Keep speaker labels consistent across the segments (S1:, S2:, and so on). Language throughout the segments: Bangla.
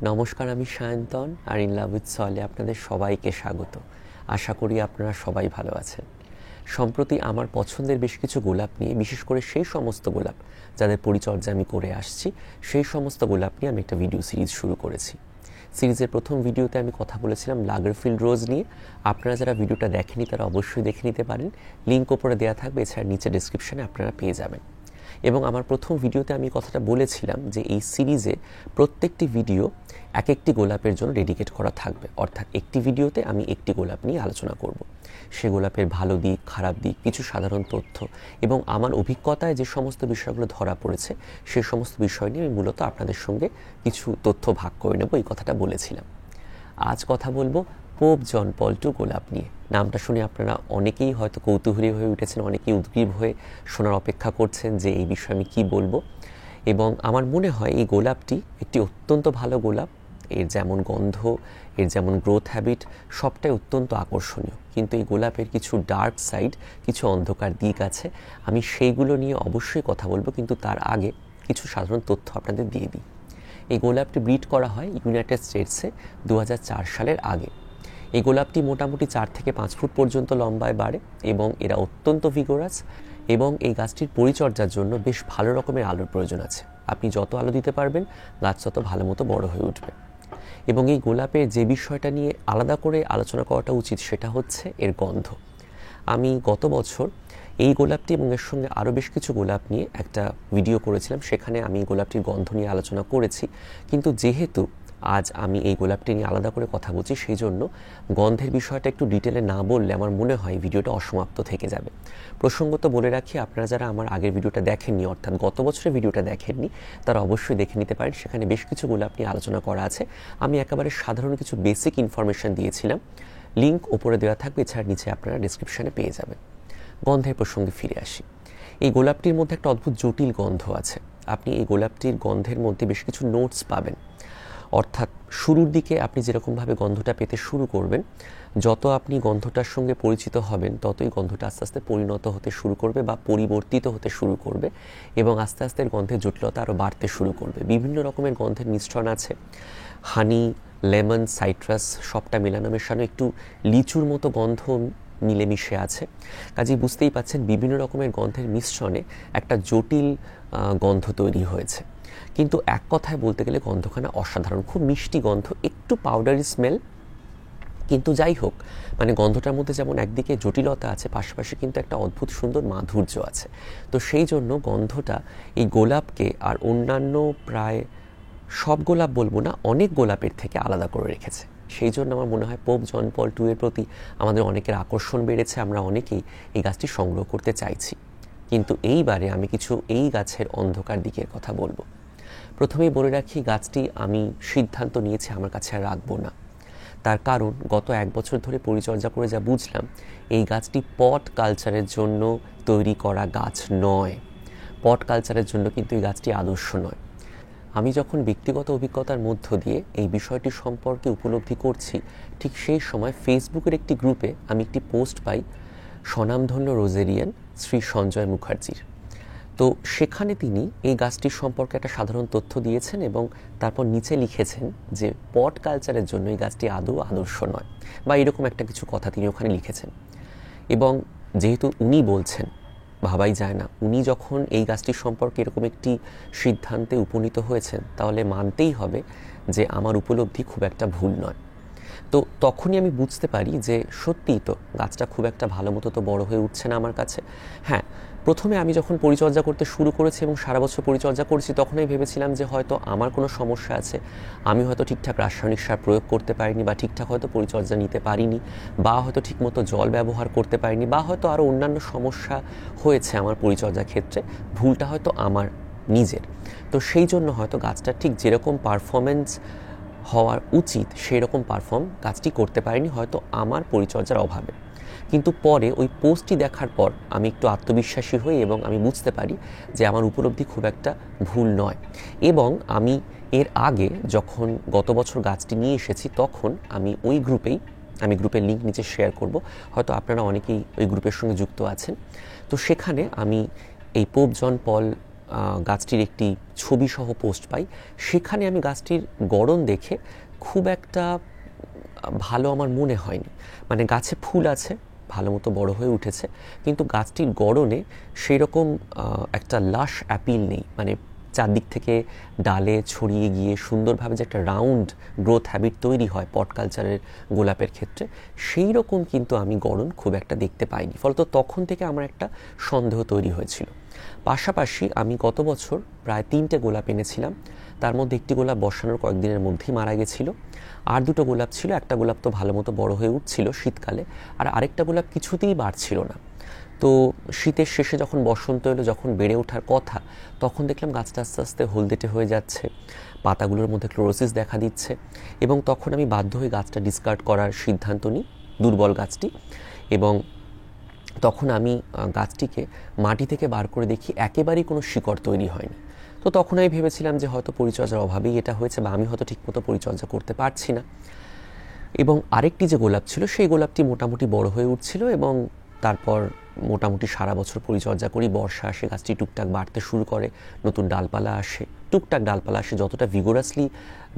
S1: নমস্কার, আমি সায়ন্তন আর ইন লাভ উইথ সলে আপনাদের সবাইকে স্বাগত। আশা করি আপনারা সবাই ভালো আছেন। সম্প্রতি আমার পছন্দের বেশ কিছু গোলাপ নিয়ে, বিশেষ করে সেই সমস্ত গোলাপ যাদের পরিচর্যা আমি করে আসছি, সেই সমস্ত গোলাপ নিয়ে আমি একটা ভিডিও সিরিজ শুরু করেছি। সিরিজের প্রথম ভিডিওতে আমি কথা বলেছিলাম লাগরফিল্ড রোজ নিয়ে। আপনারা যারা ভিডিওটা দেখেনি তারা অবশ্যই দেখে নিতে পারেন, লিঙ্ক ওপরে দেওয়া থাকবে, এছাড়া নিচে ডেসক্রিপশনে আপনারা পেয়ে যাবেন। এবং আমার প্রথম ভিডিওতে আমি কথাটা বলেছিলাম যে এই সিরিজে প্রত্যেকটি ভিডিও এক একটি গোলাপের জন্য ডেডিকেট করা থাকবে, অর্থাৎ একটি ভিডিওতে আমি একটি গোলাপ নিয়ে আলোচনা করব। সে গোলাপের ভালো দিক, খারাপ দিক, কিছু সাধারণ তথ্য এবং আমার অভিজ্ঞতায় যে সমস্ত বিষয়গুলো ধরা পড়েছে সে সমস্ত বিষয় নিয়ে আমি মূলত আপনাদের সঙ্গে কিছু তথ্য ভাগ করে নেব, এই কথাটা বলেছিলাম। আজ কথা বলবো পোপ জন পল II গোলাপ নিয়ে। নামটা শুনে আপনারা অনেকেই হয়তো কৌতূহলী হয়ে উঠেছেন, অনেকেই উদ্গ্রীব হয়ে শোনার অপেক্ষা করছেন যে এই বিষয়ে আমি কী বলবো। এবং আমার মনে হয় এই গোলাপটি একটি অত্যন্ত ভালো গোলাপ। এর যেমন গন্ধ, এর যেমন গ্রোথ হ্যাবিট, সবটাই অত্যন্ত আকর্ষণীয়। কিন্তু এই গোলাপের কিছু ডার্ক সাইড, কিছু অন্ধকার দিক আছে। আমি সেইগুলো নিয়ে অবশ্যই কথা বলবো, কিন্তু তার আগে কিছু সাধারণ তথ্য আপনাদের দিয়ে দিই। এই গোলাপটি ব্রিড করা হয় ইউনাইটেড স্টেটসে 2004 সালের আগে। এই গোলাপটি মোটামুটি 4 থেকে 5 ফুট পর্যন্ত লম্বায় বাড়ে এবং এরা অত্যন্ত ভিগোরাস। এবং এই গাছটির পরিচর্যার জন্য বেশ ভালো রকমের আলোর প্রয়োজন আছে। আপনি যত আলো দিতে পারবেন গাছ তত ভালো মতো বড় হয়ে উঠবে। এবং এই গোলাপের যে বিষয়টা নিয়ে আলাদা করে আলোচনা করাটা উচিত সেটা হচ্ছে এর গন্ধ। আমি গত বছর এই গোলাপটি এবং এর সঙ্গে আরও বেশ কিছু গোলাপ নিয়ে একটা ভিডিও করেছিলাম, সেখানে আমি গোলাপটির গন্ধ নিয়ে আলোচনা করেছি। কিন্তু যেহেতু আজ আমি এই গোলাপটি নিয়ে আলাদা করে কথা বলছি, সেই জন্য গন্ধের বিষয়টা একটু ডিটেলে না বললে আমার মনে হয় ভিডিওটা অসমাপ্ত থেকে যাবে। প্রসঙ্গত বলে রাখি, আপনারা যারা আমার আগের ভিডিওটা দেখেননি, অর্থাৎ গত বছরের ভিডিওটা দেখেননি, তারা অবশ্যই দেখে নিতে পারেন। সেখানে বেশ কিছু গোলাপ নিয়ে আলোচনা করা আছে। আমি একেবারে সাধারণ কিছু বেসিক ইনফরমেশন দিয়েছিলাম, লিঙ্ক ওপরে দেওয়া থাকবে, এছাড়া নিচে আপনারা ডিসক্রিপশানে পেয়ে যাবেন। গন্ধের প্রসঙ্গে ফিরে আসি। এই গোলাপটির মধ্যে একটা অদ্ভুত জটিল গন্ধ আছে। আপনি এই গোলাপটির গন্ধের মধ্যে বেশ কিছু নোটস পাবেন। অর্থাৎ শুরুর দিকে আপনি যেরকমভাবে গন্ধটা পেতে শুরু করবেন, যত আপনি গন্ধটার সঙ্গে পরিচিত হবেন ততই গন্ধটা আস্তে আস্তে পরিণত হতে শুরু করবে বা পরিবর্তিত হতে শুরু করবে এবং আস্তে আস্তে গন্ধের জটিলতা আরও বাড়তে শুরু করবে। বিভিন্ন রকমের গন্ধের মিশ্রণ আছে, হানি, লেমন, সাইট্রাস, সবটা মেলানো মেশানো, একটু লিচুর মতো গন্ধ মিলেমিশে আছে। কাজেই বুঝতেই পাচ্ছেন বিভিন্ন রকমের গন্ধের মিশ্রণে একটা জটিল গন্ধ তৈরি হয়েছে। কিন্তু এক কথায় বলতে গেলে গন্ধখানা অসাধারণ, খুব মিষ্টি গন্ধ, একটু পাউডারি স্মেল। কিন্তু যাই হোক, মানে গন্ধটার মধ্যে যেমন একদিকে জটিলতা আছে, পাশাপাশি কিন্তু একটা অদ্ভুত সুন্দর মাধুর্য আছে। তো সেই জন্য গন্ধটা এই গোলাপকে আর অন্যান্য প্রায় সব গোলাপ বলবো না, অনেক গোলাপের থেকে আলাদা করে রেখেছে। সেই জন্য আমার মনে হয় পোপ জন পল II এর প্রতি আমাদের অনেকের আকর্ষণ বেড়েছে, আমরা অনেকেই এই গাছটি সংগ্রহ করতে চাইছি। কিন্তু এইবারে আমি কিছু এই গাছের অন্ধকার দিকের কথা বলবো। প্রথমেই বলে রাখি, গাছটি আমি সিদ্ধান্ত নিয়েছি আমার কাছে আর রাখবো না। তার কারণ গত 1 বছর ধরে পরিচর্যা করে যা বুঝলাম, এই গাছটি পট কালচারের জন্য তৈরি করা গাছ নয়। পট কালচারের জন্য কিন্তু এই গাছটি আদর্শ নয়। আমি যখন ব্যক্তিগত অভিজ্ঞতার মধ্য দিয়ে এই বিষয়টি সম্পর্কে উপলব্ধি করছি, ঠিক সেই সময় ফেসবুকের একটি গ্রুপে আমি একটি পোস্ট পাই স্বনামধন্য রোজেরিয়ান শ্রী সঞ্জয় মুখার্জির। তো সেখানে তিনি এই গাছটির সম্পর্কে একটা সাধারণ তথ্য দিয়েছেন এবং তারপর নিচে লিখেছেন যে পট কালচারের জন্য এই গাছটি আদৌ আদর্শ নয়, বা এরকম একটা কিছু কথা তিনি ওখানে লিখেছেন। এবং যেহেতু উনি বলছেন, ভাবাই যায় না, উনি যখন এই গাছটির সম্পর্কে এরকম একটি সিদ্ধান্তে উপনীত হয়েছেন, তাহলে মানতেই হবে যে আমার উপলব্ধি খুব একটা ভুল নয়। তো তখনই আমি বুঝতে পারি যে সত্যিই তো গাছটা খুব একটা ভালো মতো তো বড় হয়ে উঠছে না আমার কাছে। হ্যাঁ, প্রথমে আমি যখন পরিচর্যা করতে শুরু করেছি এবং সারা বছর পরিচর্যা করছি, তখন আমি ভেবেছিলাম যে হয়তো আমার কোনো সমস্যা আছে, আমি হয়তো ঠিকঠাক রাসায়নিক সার প্রয়োগ করতে পারিনি, বা ঠিকঠাক হয়তো পরিচর্যা নিতে পারিনি, বা হয়তো ঠিকমতো জল ব্যবহার করতে পারিনি, বা হয়তো আরও অন্যান্য সমস্যা হয়েছে আমার পরিচর্যার ক্ষেত্রে। ভুলটা হয়তো আমার নিজের। তো সেই জন্য হয়তো গাছটা ঠিক যেরকম পারফরমেন্স হওয়ার উচিত সেই রকম পারফর্ম গাছটি করতে পারেনি, হয়তো আমার পরিচর্যার অভাবে। কিন্তু পরে ওই পোস্টটি দেখার পর আমি একটু আত্মবিশ্বাসী হই এবং আমি বুঝতে পারি যে আমার উপলব্ধি খুব একটা ভুল নয়। এবং আমি এর আগে যখন গত বছর গাছটি নিয়ে এসেছি, তখন আমি ওই গ্রুপের লিঙ্ক নিচে শেয়ার করব, হয়তো আপনারা অনেকেই ওই গ্রুপের সঙ্গে যুক্ত আছেন। তো সেখানে আমি এই পোপ জন পল গাছটির একটি ছবি সহ পোস্ট পাই, সেখানে আমি গাছটির গড়ন দেখে খুব একটা ভালো আমার মনে হয়নি। মানে গাছে ফুল আছে, ভালো মতো বড় হয়ে উঠেছে, কিন্তু গাছটির গড়নে সেই রকম একটা লাশ অ্যাপিল নেই। মানে চারদিক থেকে ডালে ছড়িয়ে গিয়ে সুন্দরভাবে যে একটা রাউন্ড গ্রোথ হ্যাবিট তৈরি হয় পট কালচারের গোলাপের ক্ষেত্রে, সেই রকম কিন্তু আমি গড়ন খুব একটা দেখতে পাইনি। ফলত তখন থেকে আমার একটা সন্দেহ তৈরি হয়েছিল। পাশাপাশি আমি গত বছর প্রায় 3টে গোলাপ এনেছিলাম, তার মধ্যে একটি গোলাপ বসানোর কয়েকদিনের মধ্যেই মারা গেছিল, আর 2টো গোলাপ ছিল। একটা গোলাপ তো ভালো মতো বড় হয়ে উঠছিল শীতকালে, আর আরেকটা গোলাপ কিছুতেই বাড়ছিল না। তো শীতের শেষে যখন বসন্ত এলো, যখন বেড়ে ওঠার কথা, তখন দেখলাম গাছটা আস্তে আস্তে হলদেটে হয়ে যাচ্ছে, পাতাগুলোর মধ্যে ক্লোরোসিস দেখা দিচ্ছে, এবং তখন আমি বাধ্য হয়ে গাছটা ডিসকার্ড করার সিদ্ধান্ত নিই, দুর্বল গাছটি। এবং তখন আমি গাছটিকে মাটি থেকে বার করে দেখি একেবারেই কোনো শিকড় তৈরি হয়নি। তো তখন আমি ভেবেছিলাম যে হয়তো পরিচর্যার অভাবেই এটা হয়েছে, বা আমি হয়তো ঠিকমতো পরিচর্যা করতে পারছি না। এবং আরেকটি যে গোলাপ ছিল, সেই গোলাপটি মোটামুটি বড় হয়ে উঠছিল, এবং তারপর মোটামুটি সারা বছর পরিচর্যা করি। বর্ষা আসে, গাছটি টুকটাক বাড়তে শুরু করে, নতুন ডালপালা আসে, টুকটাক ডালপালা আসে, যতটা ভিগোরাসলি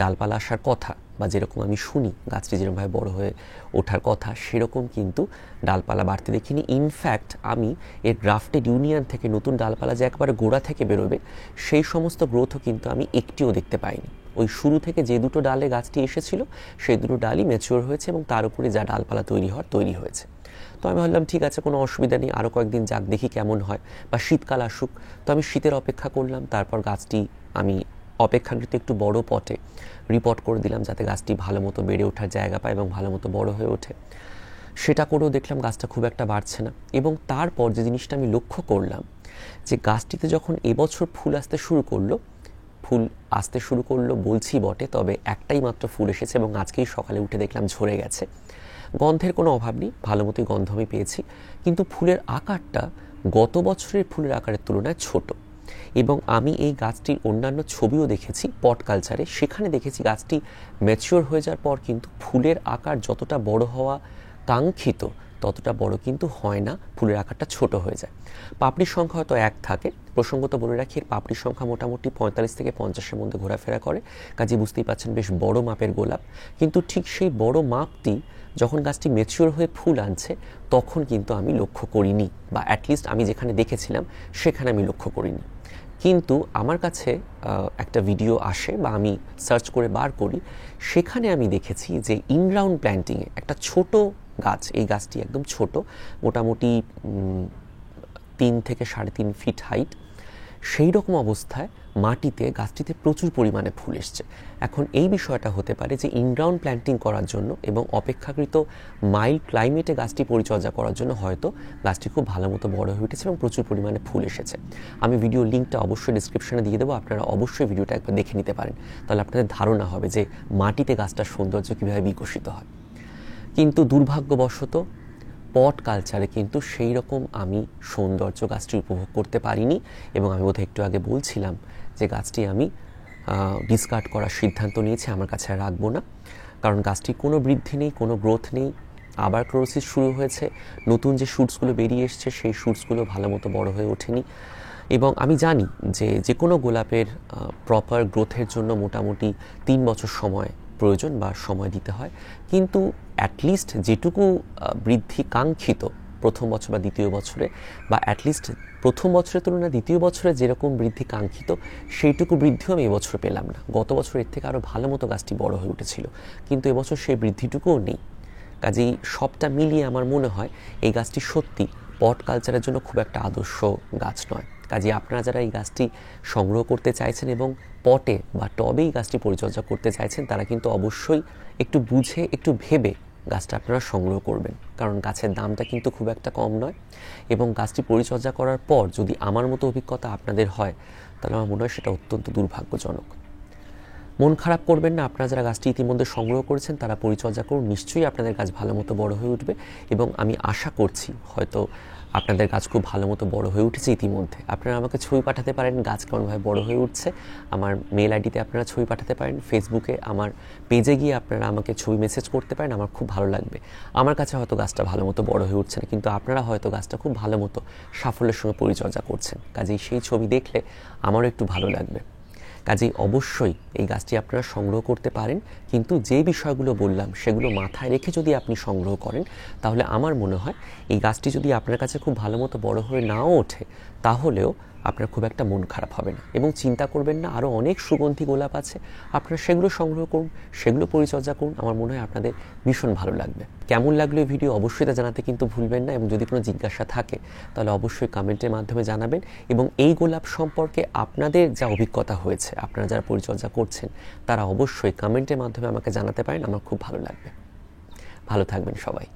S1: ডালপালা আসার কথা বা যেরকম আমি শুনি গাছটি যেরকমভাবে বড় হয়ে ওঠার কথা, সেরকম কিন্তু ডালপালা বাড়তে দেখিনি। ইনফ্যাক্ট আমি এর গ্রাফটেড ইউনিয়ন থেকে নতুন ডালপালা যে একবারে গোড়া থেকে বেরোবে, সেই সমস্ত গ্রোথও কিন্তু আমি একটিও দেখতে পাইনি। ওই শুরু থেকে যে 2টো ডালে গাছটি এসেছিল, সেই 2টো ডালই ম্যাচিওর হয়েছে, এবং তার উপরে যা ডালপালা তৈরি হয়েছে। তো আমি ভাবলাম ঠিক আছে, কোনো অসুবিধা নেই, আরও কয়েকদিন যাক, দেখি কেমন হয়, বা শীতকাল আসুক। তো আমি শীতের অপেক্ষা করলাম। তারপর গাছটি আমি অপেক্ষাকৃত একটু বড় পটে রিপোর্ট করে দিলাম, যাতে গাছটি ভালো মতো বেড়ে ওঠার জায়গা পায় এবং ভালো মতো বড় হয়ে ওঠে। সেটা করেও দেখলাম গাছটা খুব একটা বাড়ছে না। এবং তারপর যে জিনিসটা আমি লক্ষ্য করলাম, যে গাছটিতে যখন এবছর ফুল আসতে শুরু করলো বলছি বটে, তবে একটাই মাত্র ফুল এসেছে, এবং আজকেই সকালে উঠে দেখলাম ঝরে গেছে। গন্ধের কোনো অভাব নেই, ভালো মতোই গন্ধ আমি পেয়েছি, কিন্তু ফুলের আকারটা গত বছরের ফুলের আকারের তুলনায় ছোট। এবং আমি এই গাছটির অন্যান্য ছবিও দেখেছি পট কালচারে, সেখানে দেখেছি গাছটি ম্যাচিওর হয়ে যাওয়ার পর কিন্তু ফুলের আকার যতটা বড় হওয়া কাঙ্ক্ষিত ততটা বড় কিন্তু হয় না, ফুলের আকারটা ছোট হয়ে যায়। পাপড়ির সংখ্যা হয়তো 1 থাকে। প্রসঙ্গত বলে রাখি, এর পাপড়ির সংখ্যা মোটামুটি 45 থেকে 50-এর মধ্যে ঘোরাফেরা করে, কাজে বুঝতেই পাচ্ছেন বেশ বড় মাপের গোলাপ। কিন্তু ঠিক সেই বড় মাপটি যখন গাছটি ম্যাচিওর হয়ে ফুল আনছে, তখন কিন্তু আমি লক্ষ্য করিনি, বা অ্যাটলিস্ট আমি যেখানে দেখেছিলাম সেখানে আমি লক্ষ্য করিনি। কিন্তু আমার কাছে একটা ভিডিও আসে, বা আমি সার্চ করে বার করি, সেখানে আমি দেখেছি যে ইনগ্রাউন্ড প্ল্যান্টিংয়ে একটা ছোট গাছ, এই গাছটি একদম ছোট, মোটামুটি 3 থেকে 3.5 ফিট হাইট, সেই রকম অবস্থায় মাটিতে গাছটিতে প্রচুর পরিমাণে ফুল এসছে। এখন এই বিষয়টা হতে পারে যে ইনগ্রাউন্ড প্ল্যান্টিং করার জন্য এবং অপেক্ষাকৃত মাইল্ড ক্লাইমেটে গাছটি পরিচর্যা করার জন্য হয়তো গাছটি খুব ভালো মতো বড় হয়ে উঠেছে এবং প্রচুর পরিমাণে ফুল এসেছে। আমি ভিডিও লিঙ্কটা অবশ্যই ডিসক্রিপশনে দিয়ে দেবো, আপনারা অবশ্যই ভিডিওটা একবার দেখে নিতে পারেন, তাহলে আপনাদের ধারণা হবে যে মাটিতে গাছটার সৌন্দর্য কীভাবে বিকশিত হয়। কিন্তু দুর্ভাগ্যবশত পট কালচারে কিন্তু সেই রকম আমি সৌন্দর্য গাছটি উপভোগ করতে পারিনি, এবং আমি বোধহয় একটু আগে বলছিলাম যে গাছটি আমি ডিসকার্ড করার সিদ্ধান্ত নিয়েছি, আমার কাছে আর রাখবো না, কারণ গাছটির কোনো বৃদ্ধি নেই, কোনো গ্রোথ নেই। আবার ক্লোরোসিস শুরু হয়েছে, নতুন যে শুটসগুলো বেরিয়ে এসছে সেই শুটসগুলো ভালো মতো বড় হয়ে ওঠেনি। এবং আমি জানি যে কোনো গোলাপের প্রপার গ্রোথের জন্য মোটামুটি 3 বছর সময় প্রয়োজন বা সময় দিতে হয়, কিন্তু অ্যাটলিস্ট যেটুকু বৃদ্ধি কাঙ্ক্ষিত প্রথম বছর বা দ্বিতীয় বছরে, বা অ্যাটলিস্ট প্রথম বছরের তুলনায় দ্বিতীয় বছরে যেরকম বৃদ্ধি কাঙ্ক্ষিত, সেইটুকু বৃদ্ধিও আমি এবছর পেলাম না। গত বছর এর থেকে আরও ভালো মতো গাছটি বড় হয়ে উঠেছিল, কিন্তু এবছর সেই বৃদ্ধিটুকুও নেই। কাজেই সবটা মিলিয়ে আমার মনে হয় এই গাছটি সত্যি পট কালচারের জন্য খুব একটা আদর্শ গাছ নয়। কাজেই আপনারা যারা এই গাছটি সংগ্রহ করতে চাইছেন এবং পটে বা টবে এই গাছটি পরিচর্যা করতে চাইছেন, তারা কিন্তু অবশ্যই একটু বুঝে একটু ভেবে গাছটা আপনারা সংগ্রহ করবেন, কারণ গাছের দামটা কিন্তু খুব একটা কম নয়। এবং গাছটি পরিচর্যা করার পর যদি আমার মতো অভিজ্ঞতা আপনাদের হয়, তাহলে আমার মনে হয় সেটা অত্যন্ত দুর্ভাগ্যজনক। মন খারাপ করবেন না, আপনারা যারা গাছটি ইতিমধ্যে সংগ্রহ করেছেন তারা পরিচর্যা করুন, নিশ্চয়ই আপনাদের গাছ ভালো মতো বড় হয়ে উঠবে। এবং আমি আশা করছি হয়তো আপনাদের গাছ খুব ভালো মতো বড় হয়ে উঠেছে ইতিমধ্যে। আপনারা আমাকে ছবি পাঠাতে পারেন গাছ কেমনভাবে বড় হয়ে উঠছে। আমার মেল আইডিতে আপনারা ছবি পাঠাতে পারেন, ফেসবুকে আমার পেজে গিয়ে আপনারা আমাকে ছবি মেসেজ করতে পারেন, আমার খুব ভালো লাগবে। আমার কাছে হয়তো গাছটা ভালো মতো বড় হয়ে উঠছে না, কিন্তু আপনারা হয়তো গাছটা খুব ভালো মতো সাফল্যের সঙ্গে পরিচর্যা করছেন, কাজেই সেই ছবি দেখলে আমারও একটু ভালো লাগবে। কাজেই অবশ্যই এই গাছটি আপনারা সংগ্রহ করতে পারেন, কিন্তু যে বিষয়গুলো বললাম সেগুলো মাথায় রেখে যদি আপনি সংগ্রহ করেন তাহলে আমার মনে হয় এই গাছটি যদি আপনার কাছে খুব ভালো মতো বড় হয়ে নাও ওঠে তাহলেও আপনার খুব একটা মন খারাপ হবে না। এবং চিন্তা করবেন না, আরও অনেক সুগন্ধি গোলাপ আছে, আপনারা সেগুলো সংগ্রহ করুন, সেগুলো পরিচর্যা করুন, আমার মনে হয় আপনাদের ভীষণ ভালো লাগবে। কেমন লাগলো এই ভিডিও অবশ্যই তা জানাতে কিন্তু ভুলবেন না, এবং যদি কোনো জিজ্ঞাসা থাকে তাহলে অবশ্যই কমেন্টের মাধ্যমে জানাবেন। এবং এই গোলাপ সম্পর্কে আপনাদের যা অভিজ্ঞতা হয়েছে, আপনারা যারা পরিচর্যা করছেন তারা অবশ্যই কমেন্টের মাধ্যমে আমাকে জানাতে পারেন, আমার খুব ভালো লাগবে। ভালো থাকবেন সবাই।